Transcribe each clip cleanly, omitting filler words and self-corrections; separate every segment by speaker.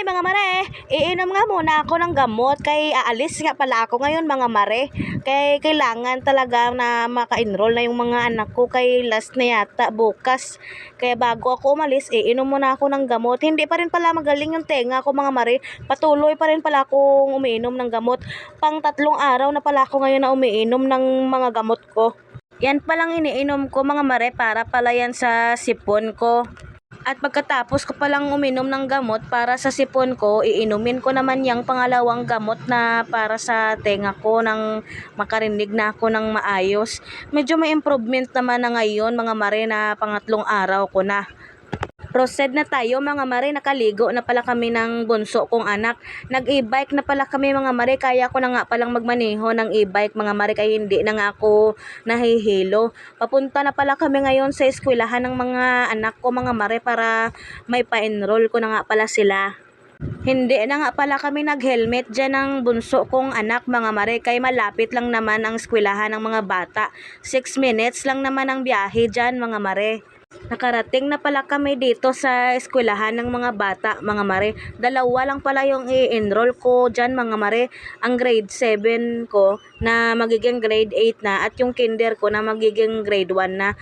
Speaker 1: Ay mga mare, iinom nga muna ako ng gamot kay aalis nga pala ako ngayon mga mare. Kay kailangan talaga na maka-enroll na yung mga anak ko kay last na yata bukas. Kaya bago ako umalis, iinom muna ako ng gamot. Hindi pa rin pala magaling yung tenga ko mga mare. Patuloy pa rin pala akong umiinom ng gamot. Pang 3 araw na pala ako ngayon na umiinom ng mga gamot ko. Yan palang iniinom ko mga mare para pala yan sa sipon ko. At pagkatapos ko palang uminom ng gamot para sa sipon ko, iinumin ko naman yung pangalawang gamot na para sa tenga ko nang makarinig na ako ng maayos. Medyo may improvement naman na ngayon mga mare na pangatlong araw ko na. Proceed na tayo mga mare, nakaligo na pala kami ng bunso kong anak. Nag-e-bike na pala kami mga mare, kaya ko na nga palang magmaneho ng e-bike mga mare, kaya hindi na nga ako nahihilo. Papunta na pala kami ngayon sa eskwelahan ng mga anak ko mga mare para may pa-enroll ko na nga pala sila. Hindi na nga pala kami nag-helmet dyan ng bunso kong anak mga mare, kay malapit lang naman ang eskwelahan ng mga bata. 6 minutes lang naman ang biyahe dyan mga mare. Nakarating na pala kami dito sa eskwelahan ng mga bata mga mare. 2 lang pala yung i-enroll ko dyan mga mare. Ang grade 7 ko na magiging grade 8 na at yung kinder ko na magiging grade 1 na.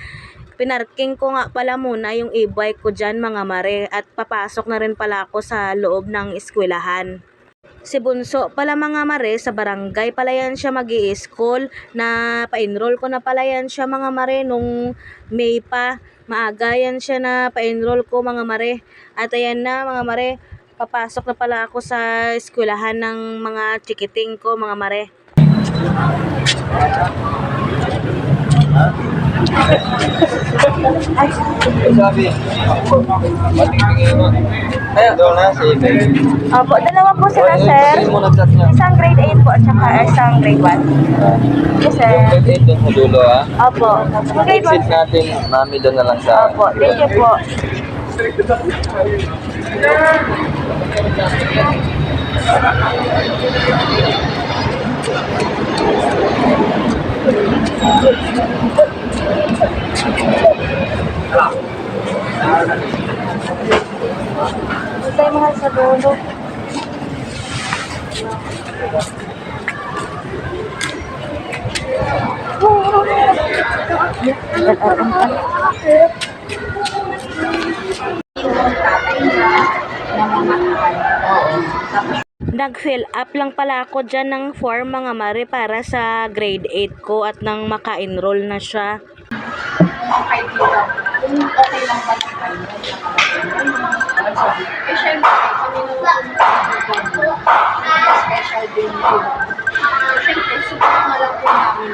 Speaker 1: Pinarking ko nga pala muna yung e-bike ko dyan mga mare at papasok na rin pala ako sa loob ng eskwelahan. Si Bunso pala mga mare, sa barangay pala yan siya mag-i-school, na pa-enroll ko na pala yan siya mga mare nung May pa. Maaga yan siya na pa-enroll ko mga mare. At ayan na mga mare, papasok na pala ako sa eskwelahan ng mga chikiting ko mga mare.
Speaker 2: Sabi, matigingin mo. Ayun, doon na, si Ibay.
Speaker 1: Opo, 2 po sila sir. Isang grade 8 po at saka isang grade 1. Yes sir.
Speaker 2: Yung grade 8 doon sa dulo, ha?
Speaker 1: Opo. Yung grade 1
Speaker 2: Exit natin, mami doon na lang sa...
Speaker 1: Opo, thank you po. Ito tayo mahal sa dulo. Nag-fill up lang pala ako dyan ng form mga mare para sa grade 8 ko at nang maka-enroll na siya.
Speaker 3: Okay lang ba sa kanya? Eh, syempre, kami special din yun. Syempre, support na lang po namin.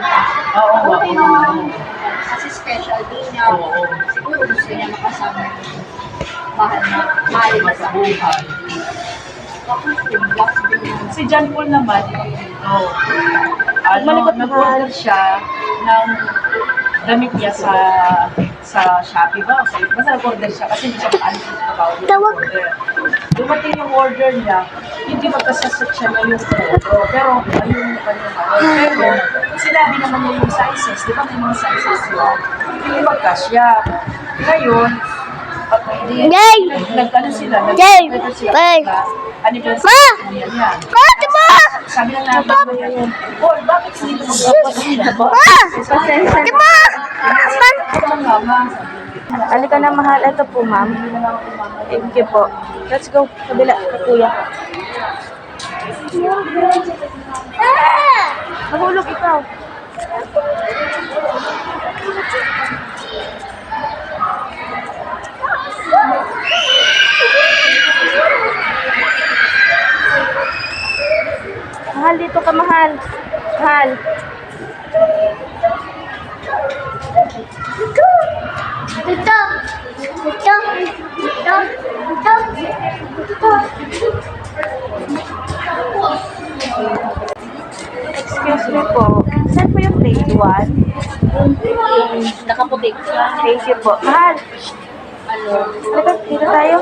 Speaker 3: Okay naman. Kasi special din niya. Siguro gusto niya makasama yung mahal na sa buhay. Tapos yung last din naman.
Speaker 4: Si John Paul naman, nag-order siya ng damit niya sa Shopee ba? Basta nag-order siya kasi hindi siya makaalis sa trabaho. Dumating yung order niya, hindi magkasasat siya na yung photo. Pero ayun yung kanyang pero sinabi naman niya yung sizes. Di ba may mga sizes yun? Hindi magkasya. Ngayon, nagkano sila? Anniversary niya. Sabi na namin, Paul, bakit hindi mo
Speaker 1: Halika na mahal. Ito po ma'am. Thank you po. Let's go. Kabila ka kuya. Mahulog ikaw. Mahal, dito ka mahal. Mahal. Excuse me po. Saan po yung grade 1?
Speaker 3: Nakaputik.
Speaker 1: Thank you po. Mahal. Dito tayo.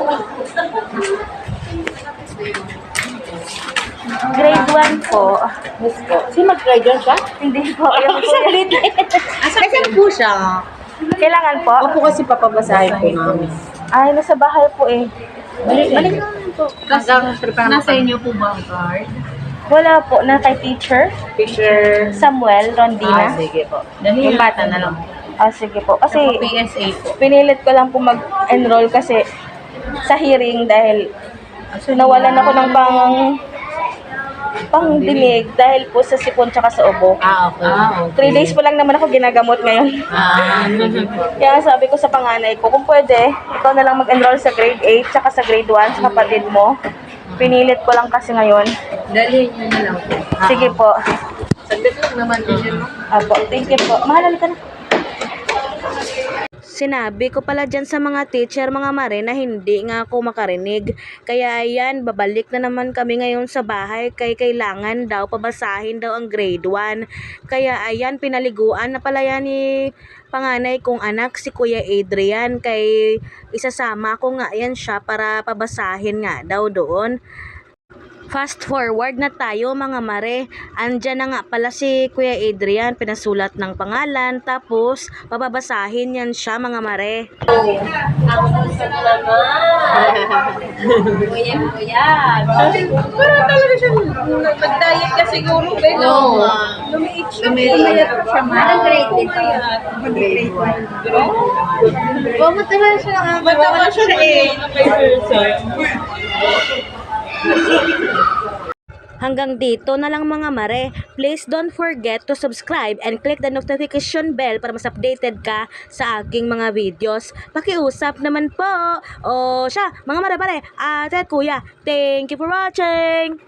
Speaker 1: Grade 1 po.
Speaker 3: Miss po. Si mag-grade yan siya?
Speaker 1: Hindi po. Yung po.
Speaker 3: Asan po siya?
Speaker 1: Kailangan po?
Speaker 3: Opo kasi papabasahin po namin.
Speaker 1: Ay, nasa bahay po eh.
Speaker 3: Balik
Speaker 1: po.
Speaker 4: Nasa inyo po ba ang card?
Speaker 1: Wala po, na kay teacher.
Speaker 4: Teacher.
Speaker 1: Samuel Rondina.
Speaker 4: Sige po. Yung bata na lang.
Speaker 1: Sige po. Kasi
Speaker 4: PSA po.
Speaker 1: pinilit ko lang po mag-enroll kasi sa hearing dahil nawalan ako ng pangdinig dahil po sa sipon tsaka sa ubo.
Speaker 4: Okay.
Speaker 1: 3 days po lang naman ako ginagamot ngayon.
Speaker 4: Sige po.
Speaker 1: Kaya sabi ko sa panganay ko, kung pwede, ikaw na lang mag-enroll sa grade 8 tsaka sa grade 1 sa kapatid mo. Pinilit ko lang kasi ngayon.
Speaker 4: Dalhin nyo na lang po.
Speaker 1: Sige po.
Speaker 4: Saglit lang naman din mo.
Speaker 1: Apo, thank you po. Mahalal ka na. Sinabi ko pala dyan sa mga teacher, mga mare, na hindi nga ako makarinig. Kaya ayan, babalik na naman kami ngayon sa bahay kay kailangan daw pabasahin daw ang grade 1. Kaya ayan, pinaliguan na pala yan ni panganay kong anak, si Kuya Adrian. Kay isasama ko nga yan siya para pabasahin nga daw doon. Fast forward na tayo mga mare. Andyan na nga pala si Kuya Adrian, pinasulat ng pangalan, tapos pababasahin yan siya mga mare.
Speaker 3: Kuya.
Speaker 4: Para talaga siya nag-diet ka siguro, pero lumiit siya. Lumiit siya,
Speaker 3: Anong grade dito? Mataba siya.
Speaker 4: Matawa siya eh.
Speaker 1: Hanggang dito na lang mga mare. Please don't forget to subscribe and click the notification bell para mas updated ka sa aking mga videos. Pakiusap naman po. O siya, mga mare-mare, at kuya, thank you for watching!